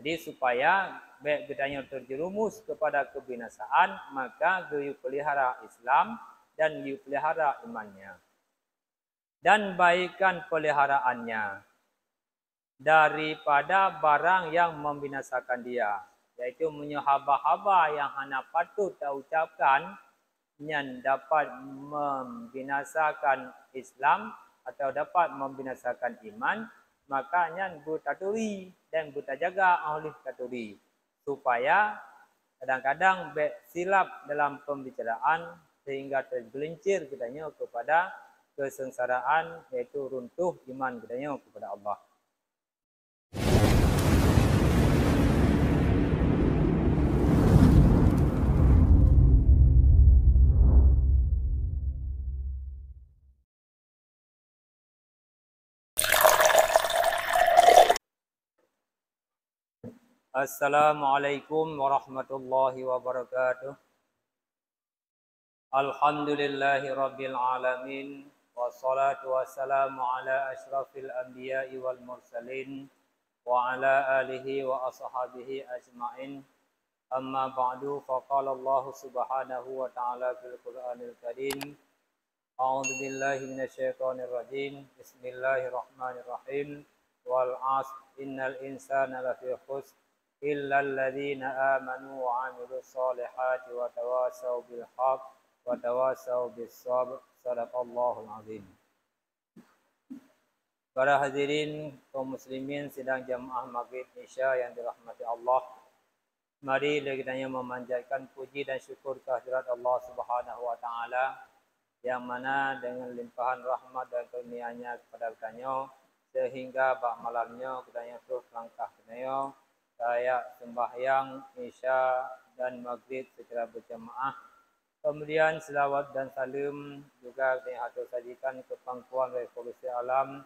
Jadi supaya baik gedanya terjerumus kepada kebinasaan, maka geyu pelihara Islam dan geyu pelihara imannya. Dan baikkan peliharaannya daripada barang yang membinasakan dia, yaitu haba-haba yang hana patut tak ucapkan yang dapat membinasakan Islam atau dapat membinasakan iman, makanya bertaturi dan bertajaga oleh taturi supaya kadang-kadang silap dalam pembicaraan sehingga tergelincir katanya kepada kesengsaraan, yaitu runtuh iman katanya kepada Allah. Assalamualaikum warahmatullahi wabarakatuh. Alhamdulillahi rabbil alamin. Wassalatu wassalamu ala ashrafil anbiya'i wal mursalin. Wa ala alihi wa ashabihi ajma'in. Amma ba'du, faqala Allah subhanahu wa ta'ala fil Qur'anil Karim. A'udzu billahi minasyaitonir rajim. Bismillahirrahmanirrahim. Wal 'asr innal insana lafi khusr illa alladhina amanu wa 'amilus solihati wa tawasaw bil haqq wa tawasaw bis sabr. Shadaqallahul azim. Para hadirin kaum muslimin sidang jamaah maghrib isya yang dirahmati Allah, mari kita memanjatkan puji dan syukur kehadirat Allah Subhanahu wa taala yang mana dengan limpahan rahmat dan karunia-Nya kepada kita sehingga bak malamnya kita terus langkah kita saya sembahyang isya dan maghrib secara berjamaah. Kemudian selawat dan salam juga kita sajikan ke pangkuan revolusi alam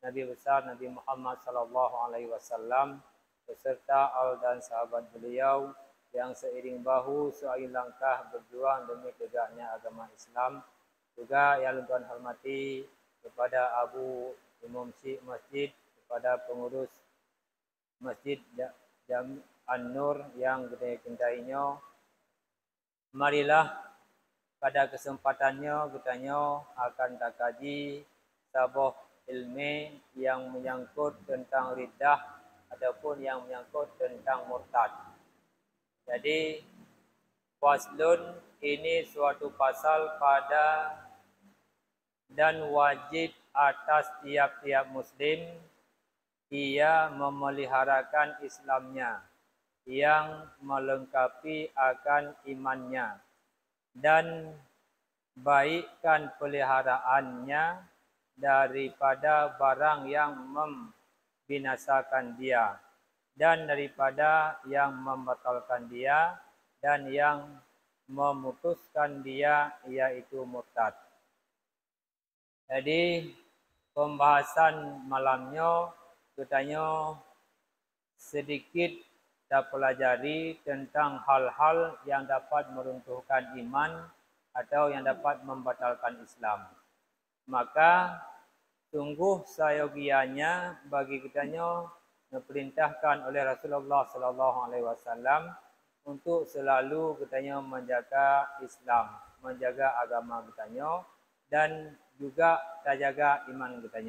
Nabi besar Nabi Muhammad sallallahu alaihi wasallam beserta al dan sahabat beliau yang seiring bahu seiring langkah berjuang demi tegaknya agama Islam. Juga yang Tuhan hormati kepada Abu Imam Syekh Masjid, kepada pengurus Masjid An-Nur yang kita cintainya. Marilah pada kesempatannya kita akan kaji sabah ilmu yang menyangkut tentang riddah ataupun yang menyangkut tentang murtad. Jadi faslun ini suatu pasal pada dan wajib atas tiap-tiap muslim ia memeliharakan Islamnya yang melengkapi akan imannya dan baikkan peliharaannya daripada barang yang membinasakan dia dan daripada yang membatalkan dia dan yang memutuskan dia, yaitu murtad. Jadi pembahasan malamnya kita sedikit kita pelajari tentang hal-hal yang dapat meruntuhkan iman atau yang dapat membatalkan Islam. Maka sungguh sayogianya bagi kita diperintahkan oleh Rasulullah sallallahu alaihi wasallam untuk selalu kita menjaga Islam, menjaga agama kita dan juga terjaga iman kita.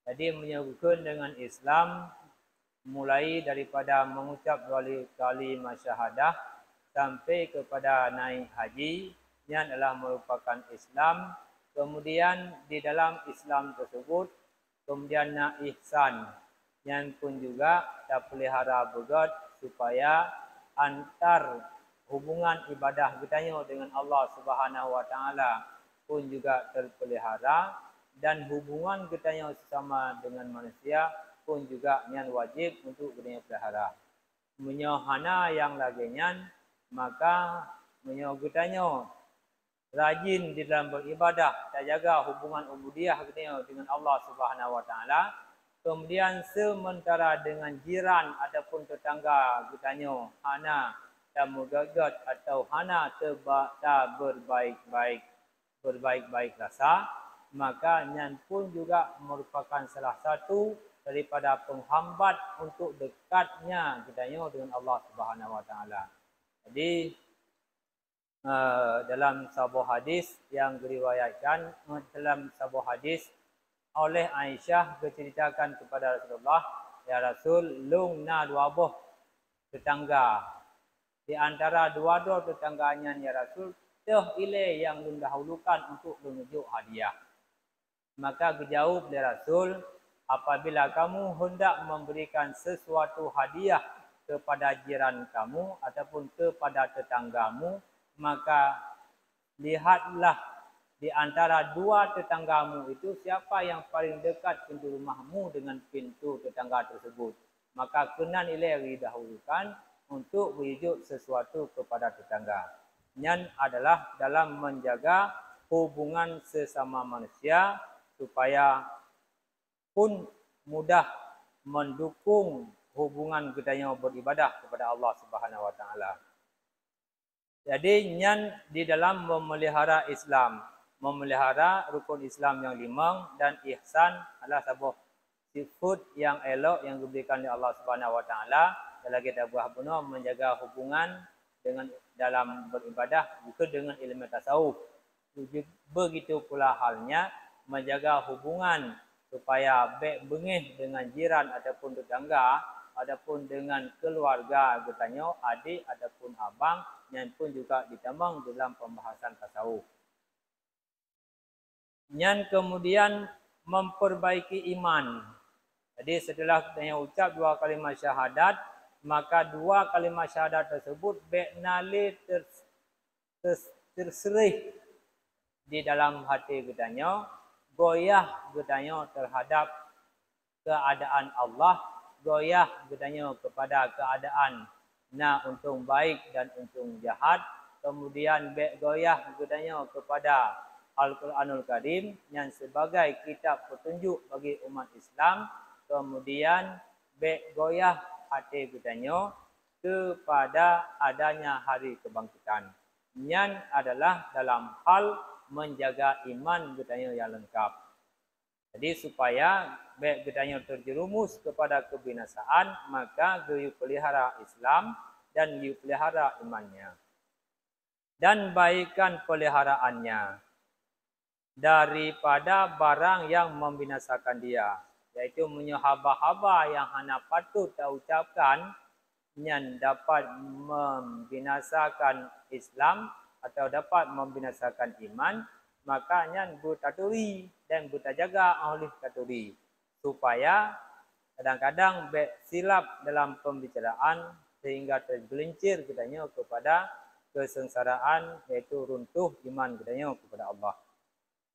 Jadi menyebutkan dengan Islam mulai daripada mengucap kalimah syahadah sampai kepada naik haji yang adalah merupakan Islam. Kemudian di dalam Islam tersebut kemudian nak ihsan yang pun juga kita pelihara begat supaya antar hubungan ibadah kita dengan Allah Subhanahu wa taala pun juga terpelihara dan hubungan kita sesama dengan manusia pun juga yang wajib untuk kita pelihara. Menyohana yang laginya maka kita rajin di dalam beribadah, kita jaga hubungan ubudiyah kita dengan Allah Subhanahu wa taala. Kemudian sementara dengan jiran ataupun tetangga kita hana tak mugagat atau hana tak berbaik-baik rasa, maka yang pun juga merupakan salah satu daripada penghambat untuk dekatnya katanya dengan Allah Subhanahu Wa Taala. Jadi dalam sebuah hadis yang diriwayatkan dalam sebuah hadis oleh Aisyah berceritakan kepada Rasulullah, ya Rasul, lungna dua buah tetangga. Di antara dua-dua tetangganya ya Rasul, teh ile yang lun dahulukan untuk menunjuk hadiah. Maka dijawab oleh Rasul, apabila kamu hendak memberikan sesuatu hadiah kepada jiran kamu ataupun kepada tetanggamu, maka lihatlah di antara dua tetanggamu itu siapa yang paling dekat pintu rumahmu dengan pintu tetangga tersebut. Maka kenan ilai didahulukan untuk merujuk sesuatu kepada tetangga. Yang adalah dalam menjaga hubungan sesama manusia supaya pun mudah mendukung hubungan kita beribadah kepada Allah Subhanahu Wa Taala. Jadi nyan di dalam memelihara Islam, memelihara rukun Islam yang 5 dan ihsan adalah sebuah sifat yang elok yang diberikan oleh Allah Subhanahu Wa Taala. Dalam kita buah benar menjaga hubungan dengan dalam beribadah bukan dengan ilmu tasawuf. Begitu pula halnya menjaga hubungan supaya baik bengih dengan jiran ataupun tetangga, adapun dengan keluarga katanya adik ataupun abang yang pun juga ditamang dalam pembahasan tasawuf. Yang kemudian memperbaiki iman. Jadi setelah kita ucap 2 kalimat syahadat, maka 2 kalimat syahadat tersebut beknali terserih di dalam hati kitanya, goyah kitanya terhadap keadaan Allah, goyah kitanya kepada keadaan untung baik dan untung jahat, kemudian goyah kitanya kepada Al-Quranul Karim yang sebagai kitab petunjuk bagi umat Islam, kemudian goyah hati kitanya kepada adanya hari kebangkitan. Yang adalah dalam hal menjaga iman kitanya yang lengkap. Jadi supaya baik kitanya terjerumus kepada kebinasaan, maka you pelihara Islam dan you pelihara imannya. Dan baikkan peliharaannya daripada barang yang membinasakan dia, yaitu menyahaba-haba yang hanya patut tak ucapkan yang dapat membinasakan Islam atau dapat membinasakan iman, makanya bertaturi dan bertajaga oleh taturi supaya kadang-kadang silap dalam pembicaraan sehingga tergelincir kitanya kepada kesengsaraan, yaitu runtuh iman kitanya kepada Allah.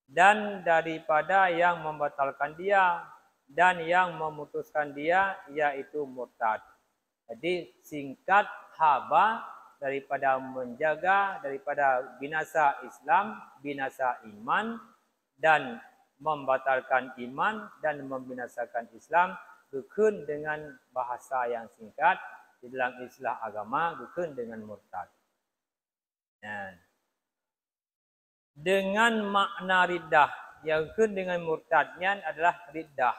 Dan daripada yang membatalkan dia dan yang memutuskan dia, yaitu murtad. Jadi singkat haba daripada menjaga daripada binasa Islam, binasa iman, dan membatalkan iman dan membinasakan Islam bukan dengan bahasa yang singkat di dalam istilah agama, bukan dengan murtad. Dengan makna riddah, yang bukan dengan murtadnya adalah riddah.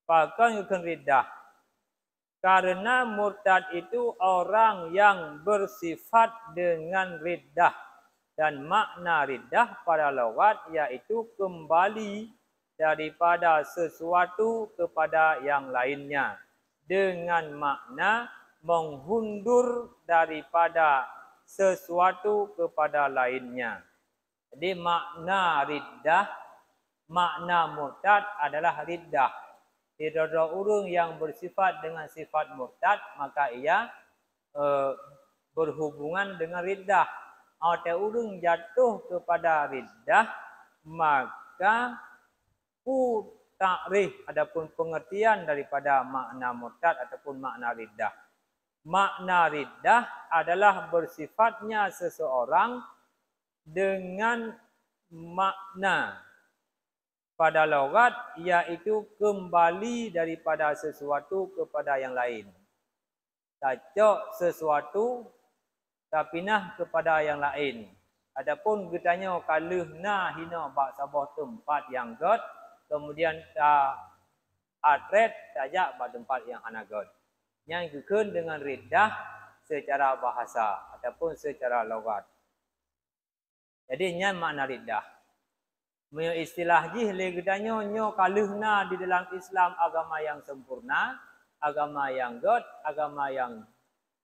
Bahkan bukan riddah. Karena murtad itu orang yang bersifat dengan riddah. Dan makna riddah pada lughat yaitu kembali daripada sesuatu kepada yang lainnya. Dengan makna menghundur daripada sesuatu kepada lainnya. Jadi makna riddah, makna murtad adalah riddah. Tidak ada orang yang bersifat dengan sifat murtad, maka ia berhubungan dengan riddah. Ada orang jatuh kepada riddah, maka takrif adapun pengertian daripada makna murtad ataupun makna riddah. Makna riddah adalah bersifatnya seseorang dengan makna pada lughat iaitu kembali daripada sesuatu kepada yang lain. Tajak sesuatu tapi nah kepada yang lain. Adapun getanya kaluh nah hina bak sabah tempat yang god, kemudian atret saja pada tempat yang anagon. Yang dikun dengan riddah secara bahasa ataupun secara logat. Jadi nya makna riddah. Menyo istilah jih legedanyo nyo kaluhna di dalam Islam agama yang sempurna, agama yang god, agama yang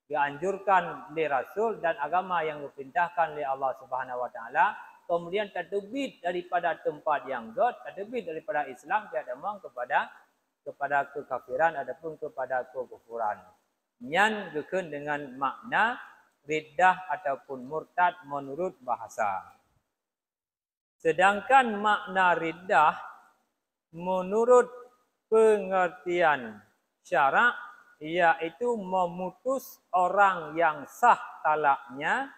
dianjurkan oleh Rasul dan agama yang diperintahkan oleh Allah Subhanahu wa taala, kemudian tertebit daripada tempat yang god, tertebit daripada Islam tiada mong kepada kekafiran ataupun kepada kekufuran. Nyan gekun dengan makna riddah ataupun murtad menurut bahasa. Sedangkan makna riddah menurut pengertian syarak iaitu memutus orang yang sah talaknya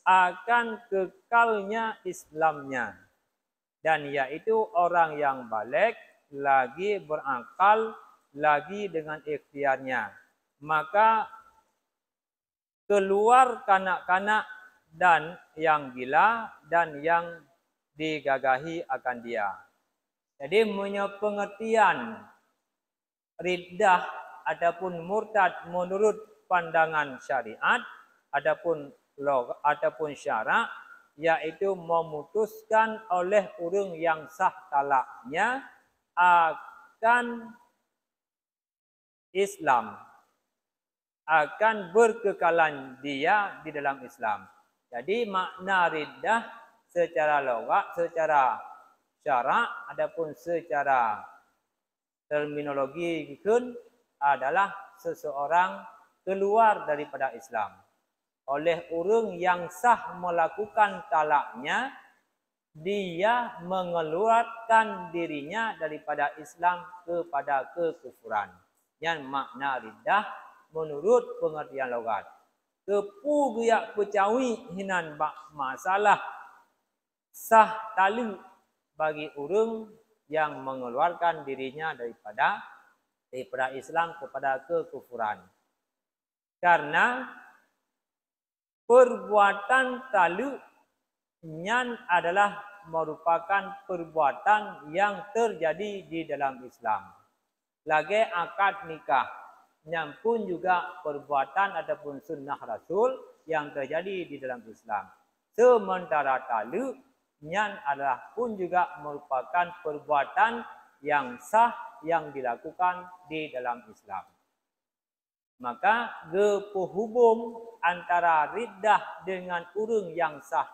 akan kekalnya Islamnya. Dan iaitu orang yang balik, lagi berakal, lagi dengan ikhtiarnya. Maka keluar kanak-kanak dan yang gila dan yang digagahi akan dia. Jadi punya pengertian riddah ataupun murtad menurut pandangan syariat ataupun syarak iaitu memutuskan oleh orang yang sah talaknya akan Islam, akan berkekalan dia di dalam Islam. Jadi makna riddah secara logat, secara syarak adapun secara terminologi kun adalah seseorang keluar daripada Islam. Oleh orang yang sah melakukan talaknya, dia mengeluarkan dirinya daripada Islam kepada kekufuran. Yang makna riddah menurut pengertian logat. Kepu biak pecawi hinan masalah sah talu bagi orang yang mengeluarkan dirinya daripada Islam kepada kekufuran. Karena perbuatan talu nyan adalah merupakan perbuatan yang terjadi di dalam Islam. Lagi akad nikah nyan pun juga perbuatan ataupun sunnah Rasul yang terjadi di dalam Islam. Sementara talu nyan adalah pun juga merupakan perbuatan yang sah yang dilakukan di dalam Islam. Maka penghubung antara riddah dengan orang yang sah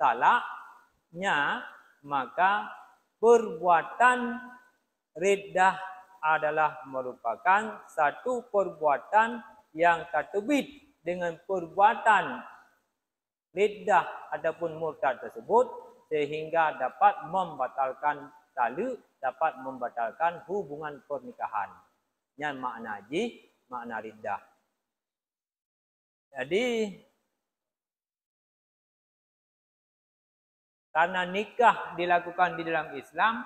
talaknya, maka perbuatan riddah adalah merupakan satu perbuatan yang tertebit dengan perbuatan riddah ataupun murtad tersebut sehingga dapat membatalkan talu, dapat membatalkan hubungan pernikahan. Yang makna riddah. Jadi karena nikah dilakukan di dalam Islam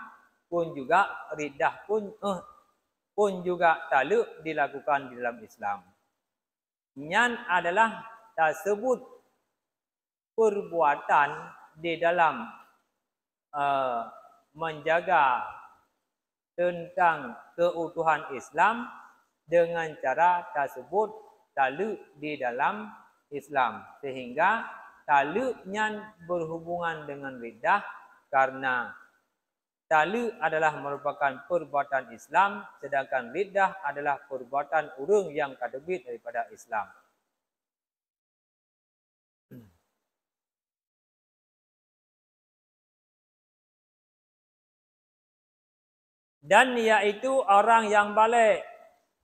pun juga riddah pun juga talu dilakukan di dalam Islam. Nyan adalah tersebut perbuatan di dalam menjaga tentang keutuhan Islam dengan cara tersebut talu di dalam Islam. Sehingga talu nyan berhubungan dengan riddah karena talu adalah merupakan perbuatan Islam, sedangkan riddah adalah perbuatan orang yang terbit daripada Islam. Dan iaitu orang yang balik.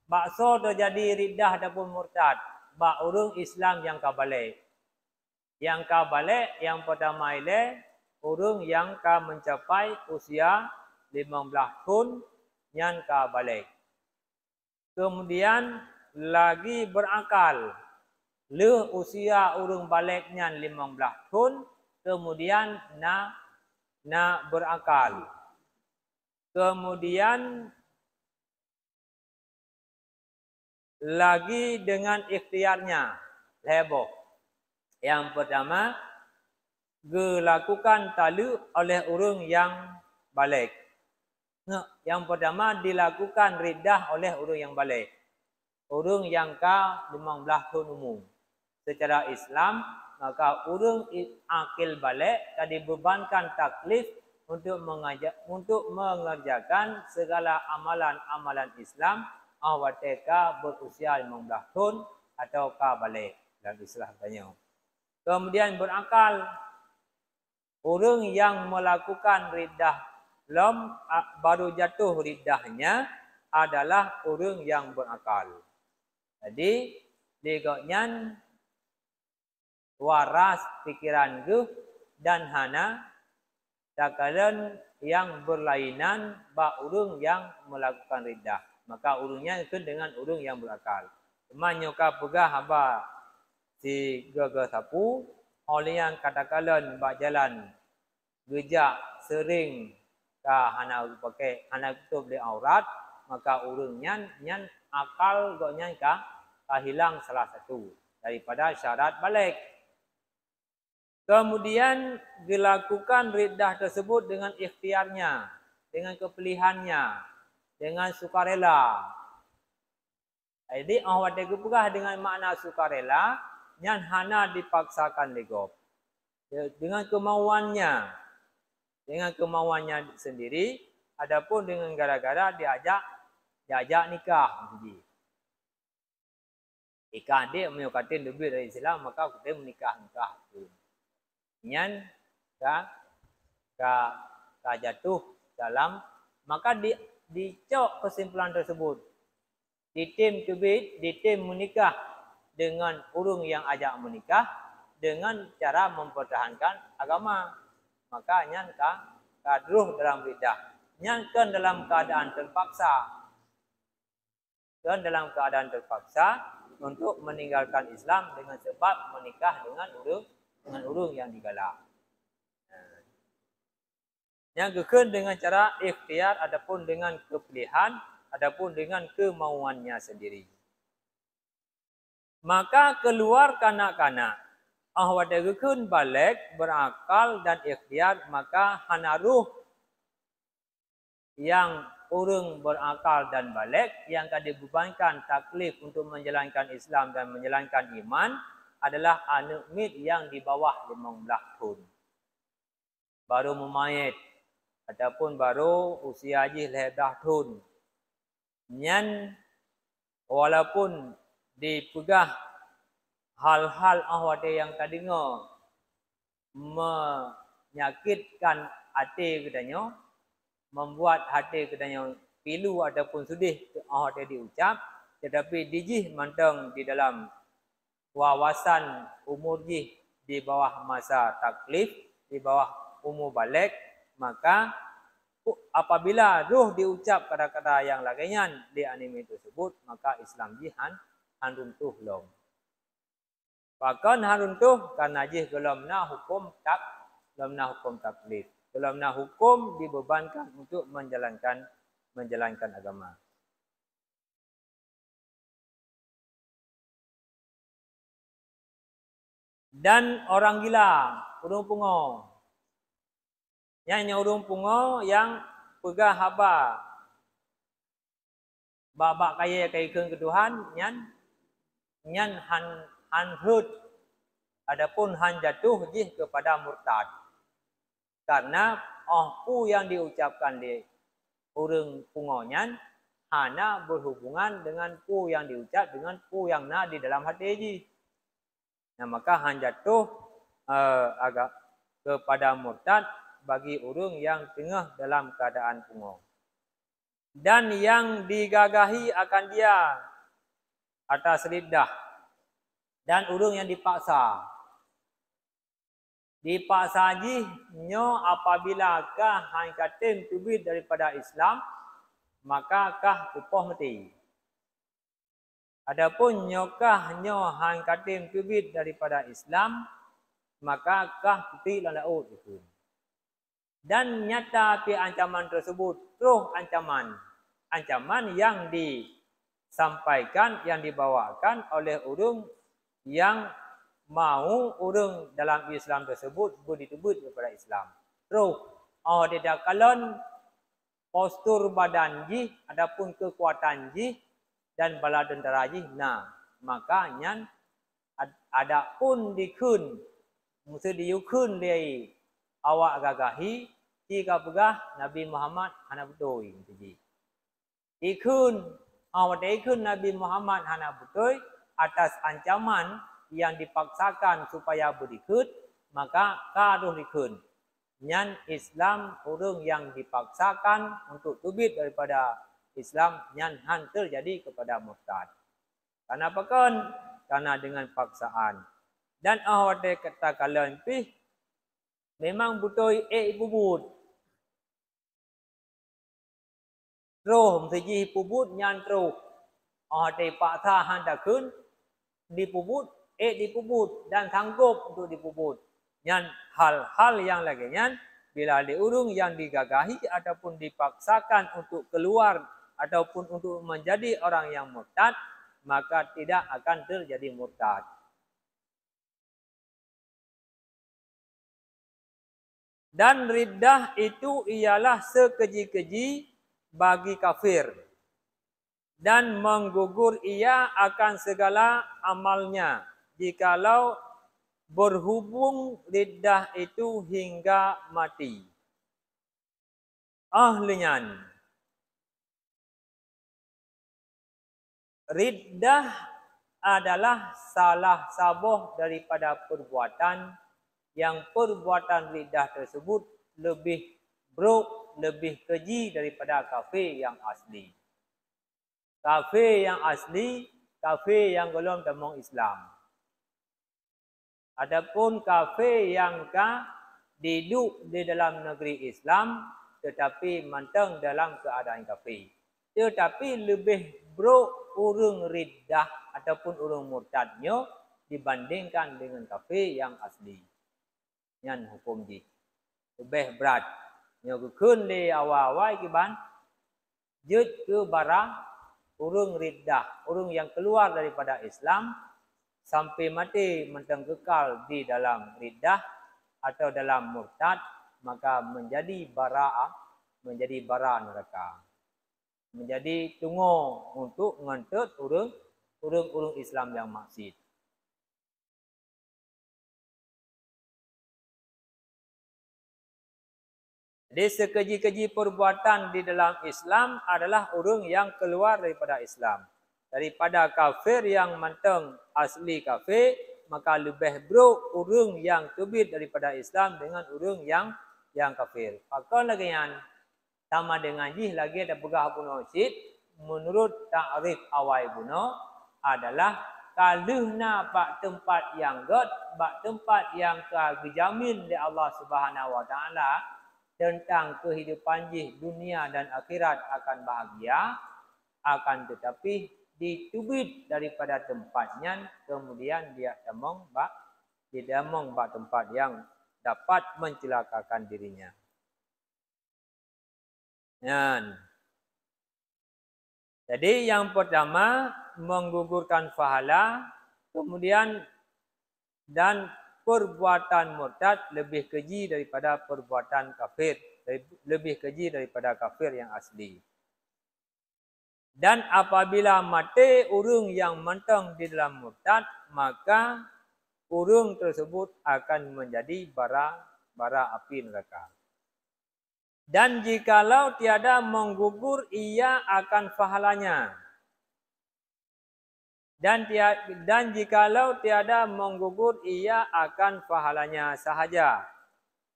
Bakso terjadi riddah ataupun murtad. Bak orang Islam yang kabalik. Yang kabalik yang pertama ialah orang yang ka mencapai usia 15 tahun yang kabalik. Kemudian lagi berakal. Le usia orang baliknya 15 tahun. Kemudian na berakal. Kemudian lagi dengan ikhtiarnya heboh. Yang pertama dilakukan talu oleh orang yang balik. Nah, yang pertama dilakukan riddah oleh orang yang balik. Orang yang ka 15 tahun umur. Secara Islam, maka orang akil balik tadi bebankan taklif untuk mengerjakan segala amalan-amalan Islam awateka berusia 15 tahun atau ka balik dalam istilah tanya. Kemudian berakal, orang yang melakukan riddah baru jatuh riddahnya adalah orang yang berakal. Jadi digoknya waras pikiran guh dan hana takaran yang berlainan ba urung yang melakukan riddah. Maka urungnya itu dengan urung yang berakal. Cuma nyoka pegah haba si gaga sapu oleh yang katakan ba jalan gejak sering ka hana pakai hana tutup di aurat, maka urungnya nyan akal goknya ka hilang salah satu daripada syarat balik. Kemudian dilakukan riddah tersebut dengan ikhtiarnya, dengan kepilihannya, dengan sukarela. Jadi awak tegu pegah dengan makna sukarela, yang hana dipaksakan legop. Dengan kemauannya sendiri, adapun dengan gara-gara diajak nikah. Nikah dia menyukatin lebih dari Islam, maka kita menikah. Nyan ka jatuh dalam, maka dicok kesimpulan tersebut. Ditim menikah dengan urung yang ajak menikah dengan cara mempertahankan agama. Maka nyan ka druh dalam riddah. Nyan kan dalam keadaan terpaksa untuk meninggalkan Islam dengan sebab menikah dengan urung yang digalak. Yang kekun dengan cara ikhtiar, adapun dengan kepilihan, adapun dengan kemauannya sendiri. Maka keluar kanak-kanak ahwat kekun balik berakal dan ikhtiar, maka hanaruh yang urung berakal dan balik yang akan dibebankan taklif untuk menjalankan Islam dan menjalankan iman adalah anak mid yang di bawah 15 tahun. Baru memayit ataupun baru usia haji 11 tahun. Nyan walaupun dipegah hal-hal ahwate yang tadinya menyakitkan hati katanya, membuat hati katanya pilu ataupun sedih ahwate diucap, tetapi dijih mantang di dalam wawasan umur di bawah masa taklif, di bawah umur balik, maka apabila ruh diucap kata-kata yang lagian di anime tersebut, maka Islam jihan hanruntuh lom. Bahkan hanruntuh karena jih gelamna hukum taklif. Gelamna hukum dibebankan untuk menjalankan agama. Dan orang gila, urung pungo. Yang urung pungo yang pegah haba. Babak kaya keun ketuhan, nyan han hud. Adapun han jatuh jih kepada murtad. Karena pu yang diucapkan di urung pungo nyan hanya berhubungan dengan pu yang diucap dengan pu yang na di dalam hati jih. Nah, maka han jatuh agak kepada murtad bagi urung yang tengah dalam keadaan pungo. Dan yang digagahi akan dia atas riddah. Dan urung yang dipaksa. Dipaksa jih nyo apabila kah han katim tubid daripada Islam, maka kah upah mati. Adapun nyokah nyo han katim tubid daripada Islam, maka kah putih lalaut itu. Dan nyata pi ancaman tersebut, terus ancaman yang disampaikan, yang dibawakan oleh urung yang mau urung dalam Islam tersebut berditubut daripada Islam. Terus, tidak kalon postur badan jih, adapun kekuatan jih dan bala tentera jih. Nah, makanya adapun dikun musuh diukun dia awak gagahi jika pegah Nabi Muhammad hana betul ji. Ikun awak ikun Nabi Muhammad hana betul atas ancaman yang dipaksakan supaya berikut, maka karuh dikun. Nyan Islam orang yang dipaksakan untuk tubit daripada Islam, nyan han terjadi kepada murtad. Karena apa kan? Karena dengan paksaan. Dan awak kata kalian pih memang betul pubut. Roh mesti pubut nyan roh. Awak paksa han takun dipubut, dipubut dan sanggup untuk dipubut. Nyan hal-hal yang lagi nyan bila diurung yang digagahi ataupun dipaksakan untuk keluar ataupun untuk menjadi orang yang murtad, maka tidak akan terjadi murtad. Dan riddah itu ialah sekeji-keji bagi kafir dan menggugur ia akan segala amalnya jikalau berhubung riddah itu hingga mati. Ahlian. Riddah adalah salah sabuh daripada perbuatan yang perbuatan riddah tersebut lebih buruk, lebih keji daripada kafir yang asli. Kafir yang asli, kafir yang belum temung Islam. Adapun kafir yang hidup di dalam negeri Islam tetapi mentang dalam keadaan kafir. Tetapi lebih buruk orang riddah ataupun orang murtadnya dibandingkan dengan kafir yang asli. Yang hukum di lebih berat. Yang kekun di awal-awal kiban jut ke barang orang riddah, orang yang keluar daripada Islam sampai mati mentang kekal di dalam riddah atau dalam murtad, maka menjadi bara neraka. Menjadi tunggu untuk ngentut orang Islam yang maksiat. Jadi sekeji-keji perbuatan di dalam Islam adalah orang yang keluar daripada Islam. Daripada kafir yang mentang asli kafir, maka lebih buruk orang yang tubit daripada Islam dengan orang yang kafir. Maka lagi yang sama dengan jih lagi ada pegah bunuh syid, menurut ta'rif awal bunuh adalah kaluhna bak tempat yang god, bak tempat yang kejamin di Allah Subhanahu Wa Taala tentang kehidupan jih dunia dan akhirat akan bahagia, akan tetapi ditubit daripada tempatnya, kemudian dia demong bak tempat yang dapat mencelakakan dirinya. Jadi yang pertama menggugurkan pahala, kemudian dan perbuatan murtad lebih keji daripada perbuatan kafir, lebih keji daripada kafir yang asli. Dan apabila mati orang yang mentang di dalam murtad, maka orang tersebut akan menjadi bara api neraka. Dan jikalau tiada menggugur, ia akan pahalanya. Dan jikalau tiada menggugur, ia akan pahalanya sahaja.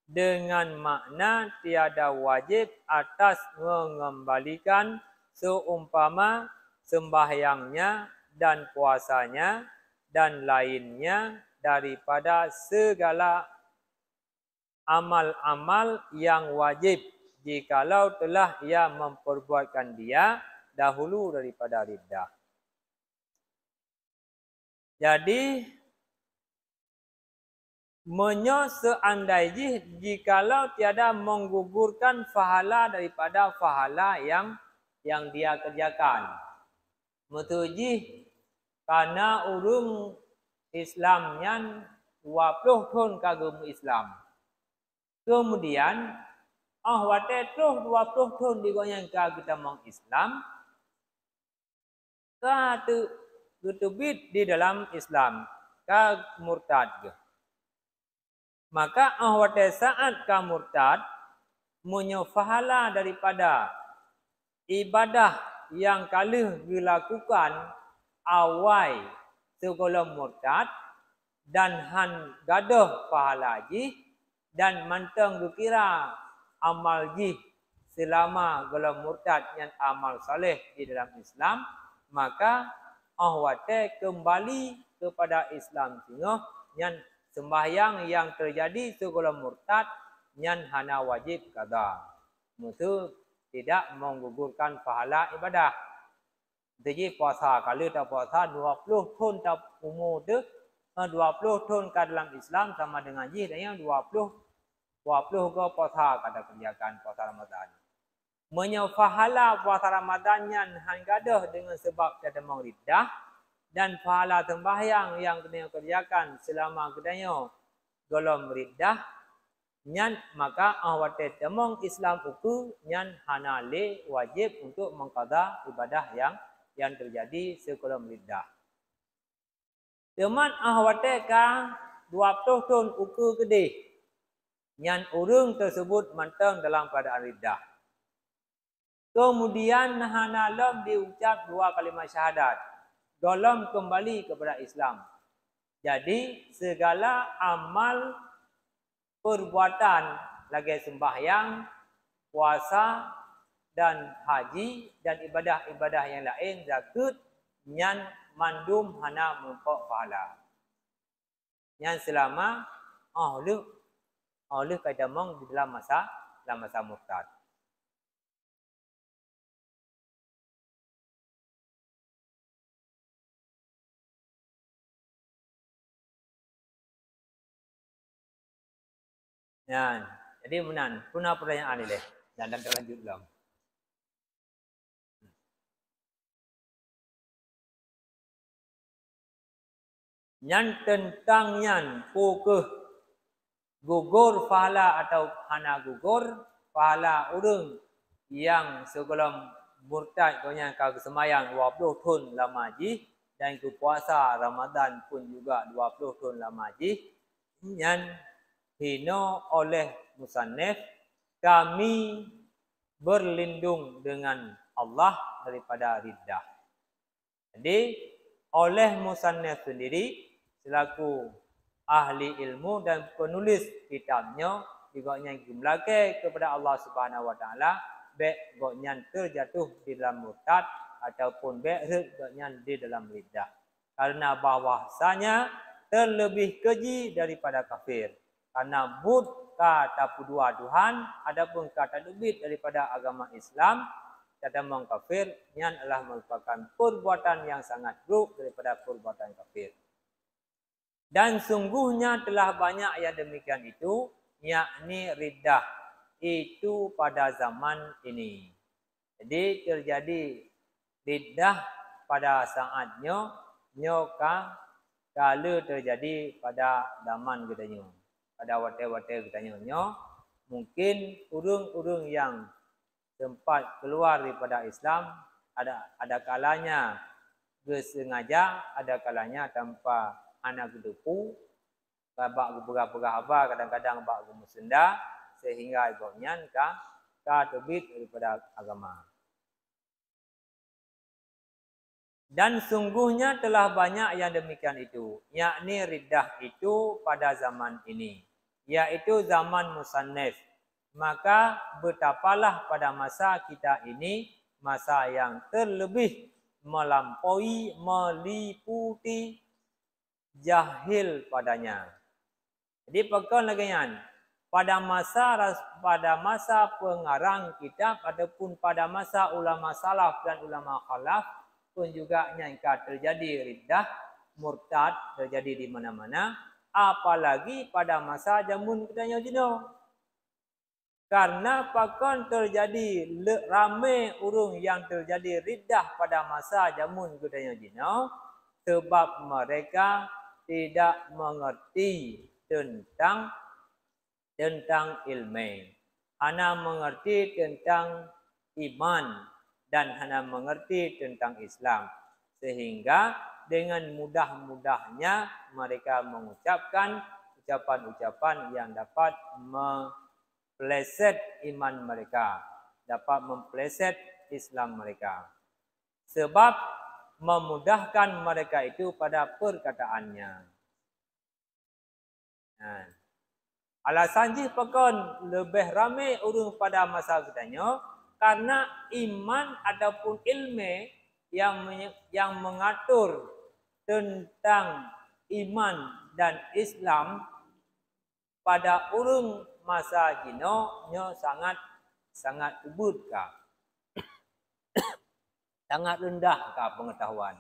Dengan makna tiada wajib atas mengembalikan seumpama sembahyangnya dan puasanya dan lainnya daripada segala amal-amal yang wajib jikalau telah ia memperbuatkan dia dahulu daripada riddah. Jadi seandainya jikalau tiada menggugurkan pahala daripada pahala yang dia kerjakan. Metuji karena orang Islam yang 20 tahun kagum Islam. Kemudian wate terus 20 tahun digonyang kita mong Islam. Ka tertubit di dalam Islam. Ka murtad ke. Maka wate saat ka murtad. Munyo fahala daripada ibadah yang kalih dilakukan awai segala murtad. Dan han gadoh pahala ji. Dan manteng dikira amal ji selama golong murtad yang amal soleh di dalam Islam, maka ahwate kembali kepada Islam sehingga yang sembahyang yang terjadi segala murtad yang hana wajib qada. Mutu tidak menggugurkan pahala ibadah. Jadi puasa kalau tak puasa 20 tahun tak umur tu 20 tahun ke dalam Islam sama dengan ji dan yang 20 ke puasa kada kerjakan puasa Ramadan. Menyofahala puasa Ramadan yang hanggadah dengan sebab tiada mau riddah dan pahala sembahyang yang kena kerjakan selama kedanya golong riddah nyan maka awate temong Islam uku nyan hanale wajib untuk mengqada ibadah yang terjadi sebelum riddah. Teman awate ka 20 tahun uku gede. Yang urung tersebut manteng dalam keadaan riddah. Kemudian hanalom diucap 2 kalimat syahadat. Golong kembali kepada Islam. Jadi segala amal perbuatan lagi sembahyang, puasa dan haji dan ibadah-ibadah yang lain zakat yang mandum hana mempok pahala. Yang selama oleh kadamong di dalam masa murtad. Ya, jadi menan punah pertanyaan ini dan terlanjut dalam. Yang tentang yang pukul gugur pahala atau hana gugur pahala urung yang sebelum murtad punya kesemayang 20 tahun lama ji dan ke puasa Ramadan pun juga 20 tahun lama ji yang hino oleh musannif kami berlindung dengan Allah daripada riddah. Jadi oleh musannif sendiri selaku ahli ilmu dan penulis kitabnya digoknya jumlahke kepada Allah Subhanahu wa taala baik goknya terjatuh di dalam murtad ataupun baik goknya di dalam riddah. Karena bahwasanya terlebih keji daripada kafir. Karena kata dua Tuhan adapun kata debit daripada agama Islam kata mengkafir yang adalah merupakan perbuatan yang sangat buruk daripada perbuatan kafir. Dan sungguhnya telah banyak yang demikian itu, yakni riddah itu pada zaman ini. Jadi terjadi riddah pada saatnya nyoka kalau terjadi pada zaman gedanya. Pada waktu-waktu gedanya mungkin urung-urung yang sempat keluar daripada Islam ada kalanya bersengaja, ada kalanya tanpa anak gedupu, bak berapa kadang-kadang bak gemusenda sehingga ibonnya ka terbit daripada agama. Dan sungguhnya telah banyak yang demikian itu, yakni riddah itu pada zaman ini, yaitu zaman musannif. Maka betapalah pada masa kita ini masa yang terlebih melampaui meliputi jahil padanya. Jadi pekon lagi kan pada masa pengarang kitab ataupun pada masa ulama salaf dan ulama khalaf pun juga nyangka terjadi riddah murtad terjadi di mana-mana, apalagi pada masa jamun kitanya jino. Karena pakon terjadi ramai urung yang terjadi riddah pada masa jamun kitanya jino sebab mereka tidak mengerti tentang ilmu. hana mengerti tentang iman dan hana mengerti tentang Islam. Sehingga dengan mudah-mudahnya mereka mengucapkan ucapan-ucapan yang dapat mempleset iman mereka, dapat mempleset Islam mereka. Sebab memudahkan mereka itu pada perkataannya. Alasan jih pekon lebih ramai orang pada masa kitanya karena iman ataupun ilmu yang mengatur tentang iman dan Islam pada orang masa kino nya sangat ubud kah. Sangat rendah kah pengetahuan.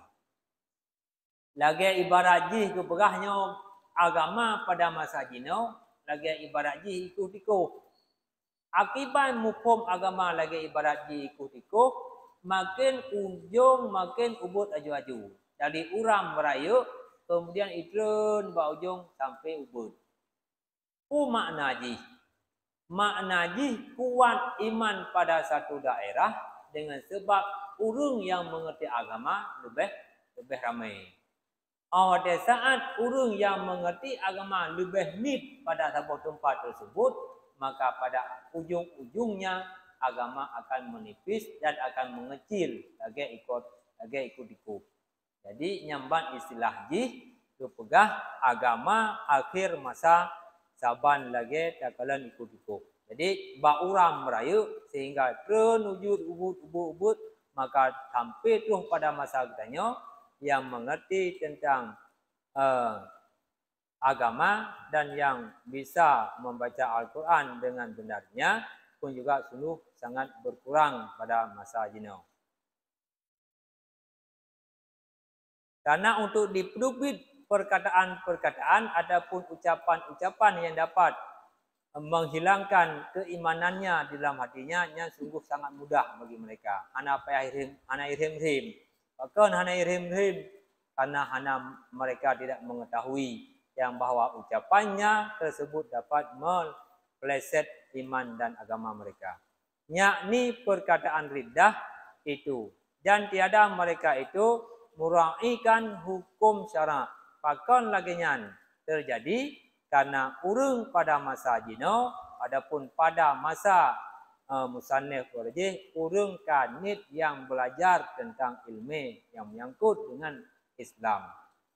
Lagi ibarat jih keberahnya agama pada masa kino, lagi ibarat jih ikut-ikut. Akibat hukum agama lagi ibarat jih ikut-ikut, makin ujung makin ubud aju-aju. Dari uram berayuk, kemudian itren ujung sampai ubud. Makna jih. Makna jih kuat iman pada satu daerah dengan sebab orang yang mengerti agama lebih ramai. Pada saat orang yang mengerti agama lebih nit pada sebuah tempat tersebut, maka pada ujung-ujungnya agama akan menipis dan akan mengecil lagi ikut-ikut. Jadi nyambat istilah jih kepegah agama akhir masa saban lagi takalan ikut-ikut. Jadi bauram merayu sehingga terwujud ubud maka sampai terus pada masa kitanya yang mengerti tentang agama dan yang bisa membaca Al-Quran dengan benarnya pun juga sungguh sangat berkurang pada masa jino. Karena untuk diperubit perkataan-perkataan ataupun ucapan-ucapan yang dapat menghilangkan keimanannya di dalam hatinya yang sungguh sangat mudah bagi mereka. Hana irim-irim. Bahkan hana irim-irim karena mereka tidak mengetahui yang bahawa ucapannya tersebut dapat mempleset iman dan agama mereka. Yakni perkataan riddah itu. Dan tiada mereka itu muraikan hukum syarak. Bahkan lagi nyan terjadi karena urung pada masa jino, adapun pada masa musannif warjih, urung kanit yang belajar tentang ilmu yang menyangkut dengan Islam.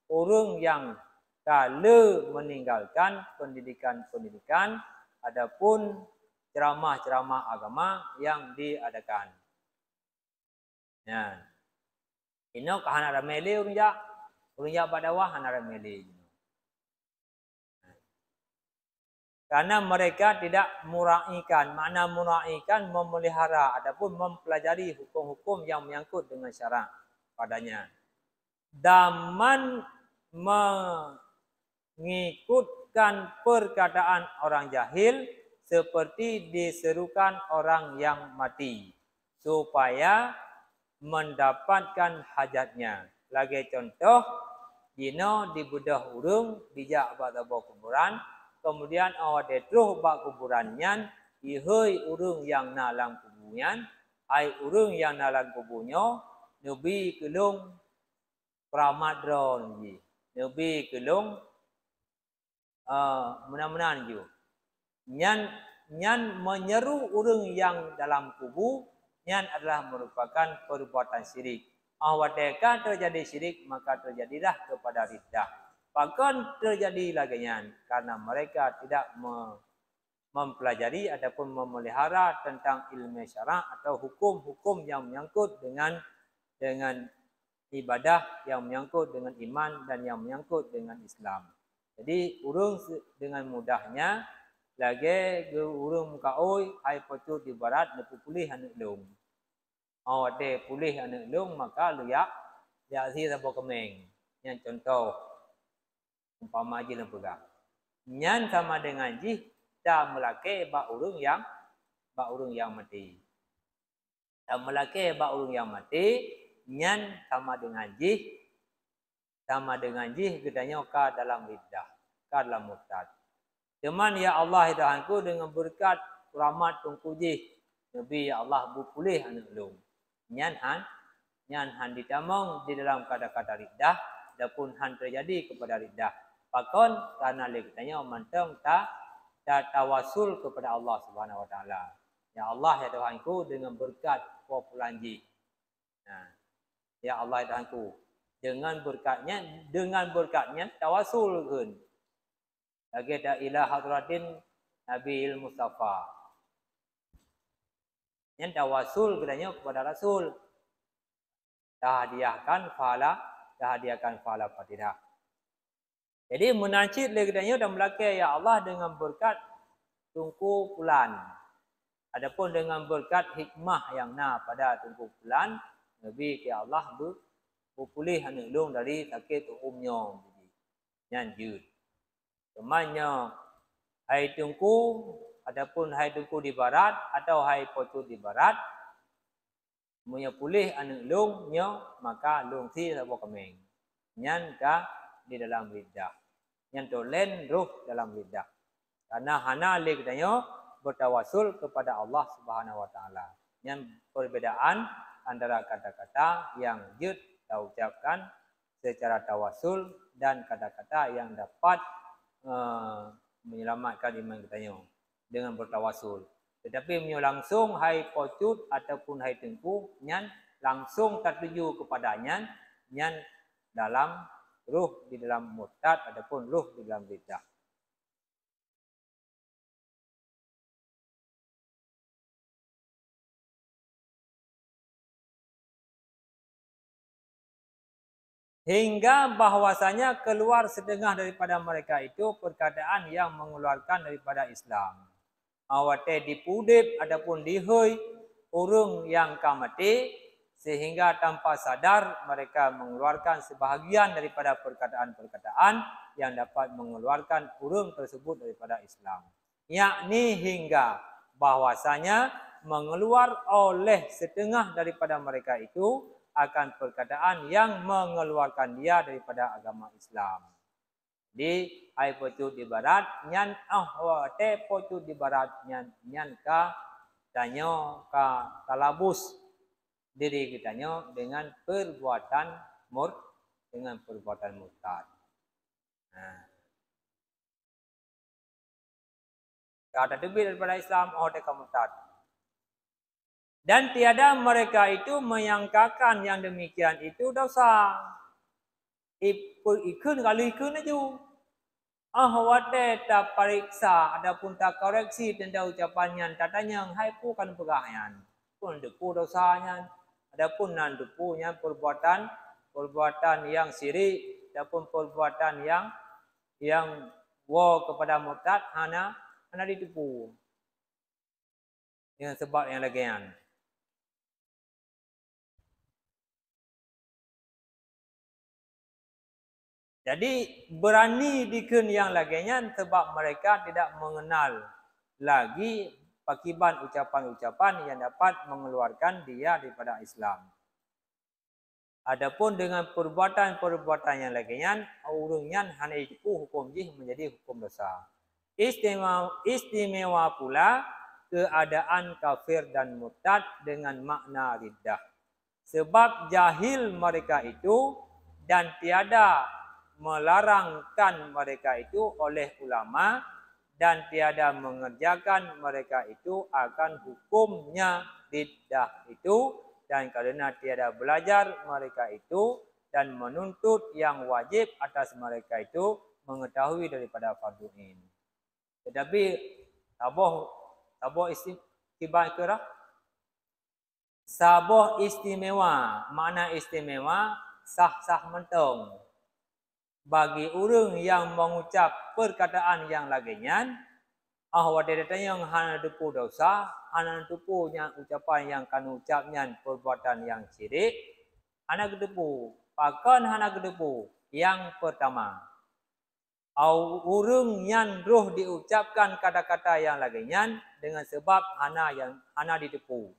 Urung yang kala meninggalkan pendidikan-pendidikan, adapun ceramah-ceramah agama yang diadakan. Ya. Ino kahana ramele urung jak pada wah hana ramele. Karena mereka tidak muraikan. Makna muraikan memelihara ataupun mempelajari hukum-hukum yang menyangkut dengan syarak padanya. Daman mengikutkan perkataan orang jahil seperti diserukan orang yang mati supaya mendapatkan hajatnya. Lagi contoh, dino di bedah urung dijak pada kuburan. Kemudian awak detruh bak kuburannya, ihoi urung yang nalang kuburan, ai urung yang nalang kubunya, nebi kelung pramadron ji, nebi kelung menan-menan ju. Nyan menyeru urung yang dalam kubu, nyan adalah merupakan perbuatan syirik. Awak deka terjadi syirik, maka terjadilah kepada riddah. Bahkan terjadi laginya karena mereka tidak mempelajari ataupun memelihara tentang ilmu syarak atau hukum-hukum yang menyangkut dengan ibadah, yang menyangkut dengan iman dan yang menyangkut dengan Islam. Jadi urung dengan mudahnya lagi urung kaoi hai patut di barat lepu pulih anak lung. Awak pulih anak lung maka luyak si sabo kemeng. Yang contoh umpama ji lempegang. Nyan sama dengan jih dah melake bak urung yang mati. Dah melake bak urung yang mati, nyan sama dengan jih gedanya ka dalam riddah, ka dalam murtad. Cuman ya Allah hidahanku dengan berkat keramat tungku jih Nabi ya Allah berpulih anak long. Nyan han ditamong di dalam kata-kata riddah adapun han terjadi kepada riddah. Pakon karena lekatnya mantong tak tawasul kepada Allah Subhanahu wa taala. Ya Allah ya Tuhanku dengan berkat populanji. Nah, ya Allah ya Tuhanku dengan berkatnya tawasul keun. Lagi da ila hadratin Nabiil Mustafa. Yang tawasul kedanya kepada Rasul. Dah hadiahkan pahala Fatihah. Jadi menancit kedanya dan melakir ya Allah dengan berkat tungku bulan. Adapun dengan berkat hikmah yang pada tungku bulan, Nabi ke Allah berpulih hanulung dari sakit umumnya. Yang jud. Temannya hai tungku adapun hai tungku di barat atau hai pocut di barat punya pulih hanulungnya maka lung si sabo kemeng. Nyan ka di dalam lidah. Yang tolen ruh dalam lidah. Karena hana lekdanyo bertawasul kepada Allah Subhanahu wa taala. Yang perbedaan antara kata-kata yang jud diucapkan secara tawasul dan kata-kata yang dapat menyelamatkan iman kita dengan bertawasul. Tetapi menyo langsung hai pocut ataupun hai tengku nyan langsung tertuju kepadanya nyan dalam ruh di dalam murtad ataupun ruh di dalam lidah. Hingga bahwasanya keluar setengah daripada mereka itu perkataan yang mengeluarkan daripada Islam. Awate dipudip ataupun dihoi urung yang kamati sehingga tanpa sadar mereka mengeluarkan sebahagian daripada perkataan-perkataan yang dapat mengeluarkan urung tersebut daripada Islam. Yakni hingga bahwasanya mengeluar oleh setengah daripada mereka itu akan perkataan yang mengeluarkan dia daripada agama Islam. Di ai pocut di barat nyan te pocut di barat nyan ka danyo ka talabus diri kitanya dengan perbuatan murtad. Nah. Kata tebih daripada Islam te ka murtad. Dan tiada mereka itu menyangkakan yang demikian itu dosa. Ikun kalau ikun aja. Ahwate tak periksa adapun tak koreksi tentang ucapannya. Tatanya hai pu kan pegahan. Pun depu dosanya. Adapun nan depunya perbuatan yang sirik adapun perbuatan yang kepada murtad hana ditipu. Dengan sebab yang lagian. Jadi berani dikun yang laginya sebab mereka tidak mengenal lagi pakiban ucapan-ucapan yang dapat mengeluarkan dia daripada Islam. Adapun dengan perbuatan-perbuatan yang laginya urungnya hanya itu hukum jih menjadi hukum dosa. Istimewa pula keadaan kafir dan murtad dengan makna riddah. Sebab jahil mereka itu dan tiada melarangkan mereka itu oleh ulama dan tiada mengerjakan mereka itu akan hukumnya riddah itu dan karena tiada belajar mereka itu dan menuntut yang wajib atas mereka itu mengetahui daripada fardu ain. Tetapi saboh istimewa saboh istimewa makna istimewa sah-sah mentong bagi orang yang mengucap perkataan yang laginya ahwat datanya yang hana depu dosa hana depunya ucapan yang kan ucapnya perbuatan yang syirik hana kedepu pakan hana kedepu yang pertama urung yang roh diucapkan kata-kata yang laginya dengan sebab hana ditipu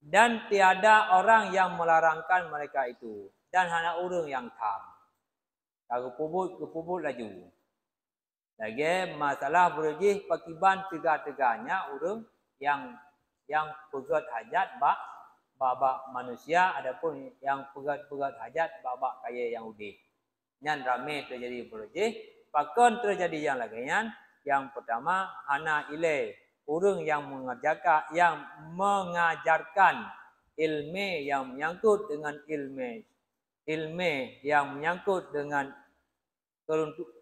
dan tiada orang yang melarangkan mereka itu dan hana urung yang tam kepubut laju. Lagi masalah berjih pakiban tiga-tiganya urang yang pegat hajat bak manusia, adapun yang pegat hajat bak kaya yang udih. Nyan rame terjadi berjih, pakon terjadi yang lagian. Yang pertama hana ile urang yang mengajarkan ilmu yang menyangkut dengan ilmu yang menyangkut dengan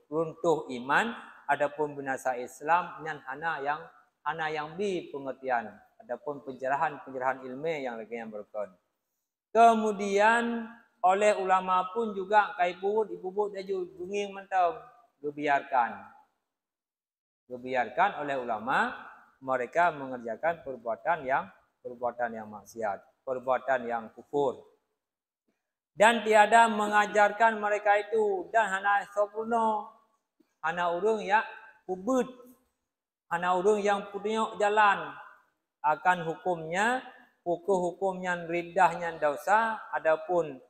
runtuh iman, adapun binasa Islam nyan hana yang bi pengertian, adapun pencerahan ilmu yang lagi yang berkon. Kemudian oleh ulama pun juga kai puput daju bunging mentau dibiarkan oleh ulama mereka mengerjakan perbuatan yang maksiat, perbuatan yang kufur. Dan tiada mengajarkan mereka itu dan hana sempurna, hana urang ya kubut, hana urang yang punya jalan akan hukumnya, hukumnya riddahnya dosa, adapun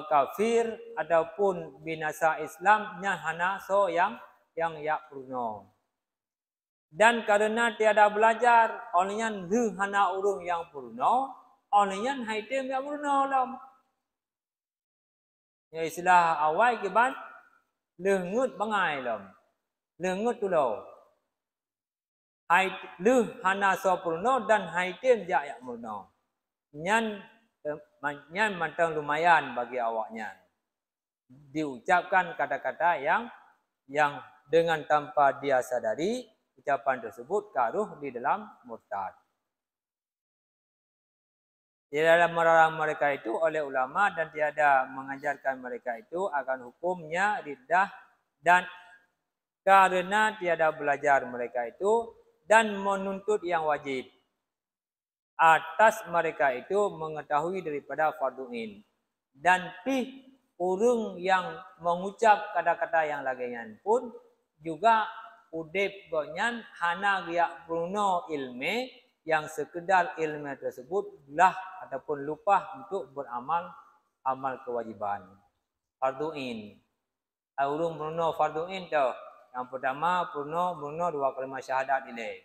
kafir, adapun binasa Islamnya hana so yang ya purno. Dan karena tiada belajar, olehnya hana urang yang purno, olehnya haitem yang purno lam. Ya istilah awal kiban leungeut bangai lam. Leungeut tulau. Hai leuh hana so purno dan haitem ya purno. Nyan mantang lumayan bagi awaknya. Diucapkan kata-kata yang dengan tanpa dia sadari, ucapan tersebut karuh di dalam murtad. Tiada melarang mereka itu oleh ulama dan tiada mengajarkan mereka itu akan hukumnya riddah dan karena tiada belajar mereka itu dan menuntut yang wajib atas mereka itu mengetahui daripada fardu'in dan urang yang mengucap kata-kata yang lagian pun juga udip gonyan hana dia pruno ilmu yang sekedar ilmu tersebut lah ataupun lupa untuk beramal amal kewajiban fardu'in. Urang pruno fardu'in tu yang pertama pruno 2 kalimat syahadat ini.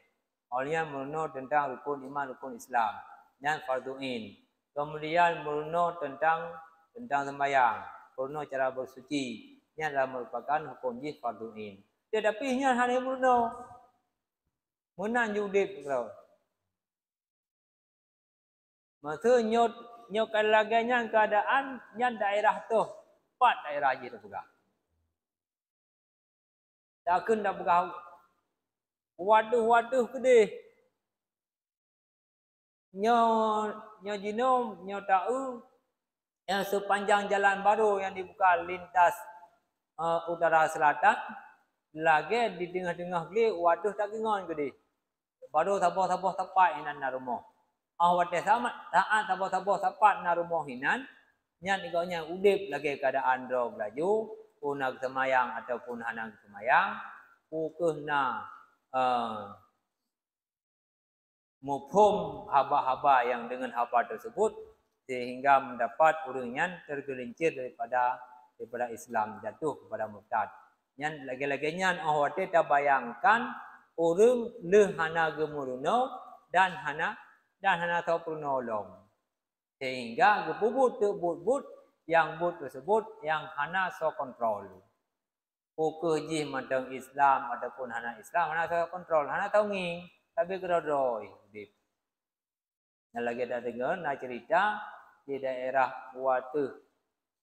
Olehnya pruno tentang rukun iman, rukun Islam dan fardu'in. Kemudian pruno tentang sembahyang, pruno cara bersuci. Ini adalah merupakan hukum jih fardu'in. Tetapi nya hanya pruno menang judip kau. Masa nyok kalaganya keadaan yang daerah tu 4 daerah je tu juga. Takkan dah pegah waduh kedih. Nyo jinom nyo tahu yang sepanjang jalan baru yang dibuka lintas utara selatan lagi di tengah-tengah geli waduh tak gengon kedih. Baru sabah tepat inan rumah. Wate sama taat sabah tepat na rumah hinan nyan igaunya udip lagi keadaan ro belaju punag semayang ataupun hanang semayang pukehna mufhum haba-haba yang dengan haba tersebut sehingga mendapat urangnya tergelincir daripada Islam jatuh kepada murtad. Nyan lagi-laginya awate ta bayangkan urang leuh hana gemuruno dan hana tau pernolong. Sehingga gebubut yang but tersebut yang hana so kontrol. Pukul jih mantang Islam ataupun hana Islam hana so kontrol, hana tau nging tapi kerodoi. Yang lagi ada dengar nak cerita di daerah Watu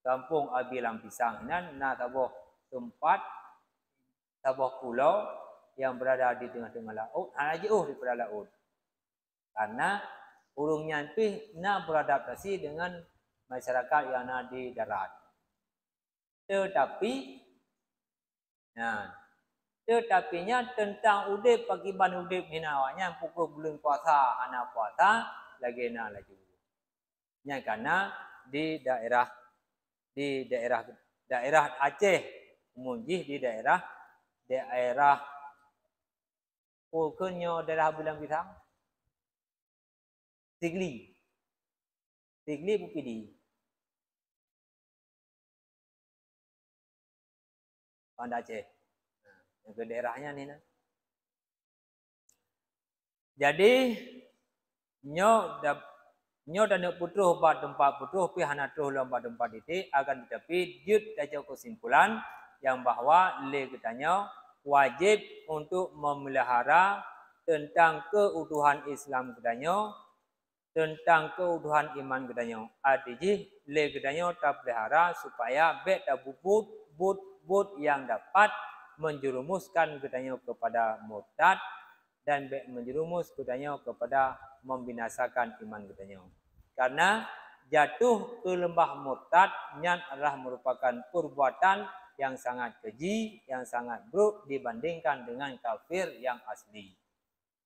kampung Abi Lampisang nan taboh tempat taboh pulau yang berada di tengah-tengah laut, hana jauh daripada laut. Karena urungnya itu nak beradaptasi dengan masyarakat yang ada di darat. Tetapinya tentang udip pakiban udip hinawanya pukul bulan puasa hana puasa lagi na laju. Nya karena di daerah Aceh munjih di daerah pokoknya daerah Bulan Bintang Tigli Pupidi. Banda Aceh. ke daerahnya ni nah. Jadi nyo dan putruh ba tempat putruh pi hana tuh lomba tempat titik akan tetapi jut dajo kesimpulan yang bahwa le katanya wajib untuk memelihara tentang keutuhan Islam katanya, tentang keutuhan iman katanya. Artinya le katanya tak pelihara supaya bet but yang dapat menjerumuskan katanya kepada murtad dan menjerumus katanya kepada membinasakan iman katanya. Karena jatuh ke lembah murtad adalah merupakan perbuatan yang sangat keji, yang sangat buruk dibandingkan dengan kafir yang asli.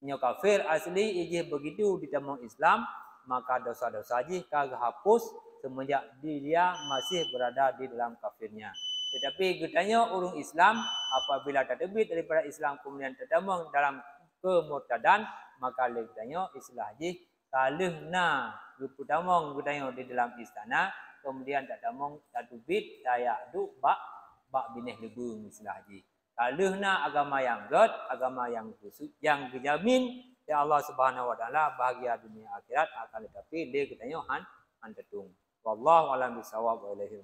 Nyo kafir asli ije begitu ditemui Islam, maka dosa-dosa ije kagak hapus semenjak dia masih berada di dalam kafirnya. Tetapi katanya orang Islam apabila terbit daripada Islam kemudian tertemung dalam kemurtadan, maka katanya istilah haji kalihna guputamong katanya di dalam istana kemudian tak tamong tak terbit daya duk bak binih lebung istilah haji. Kalihna agama yang god, agama yang khusus, yang dijamin ya Allah Subhanahu wa taala bahagia dunia akhirat, akan tetapi dia katanya han tetung. Wallahu a'lam bishawab wa ilaihi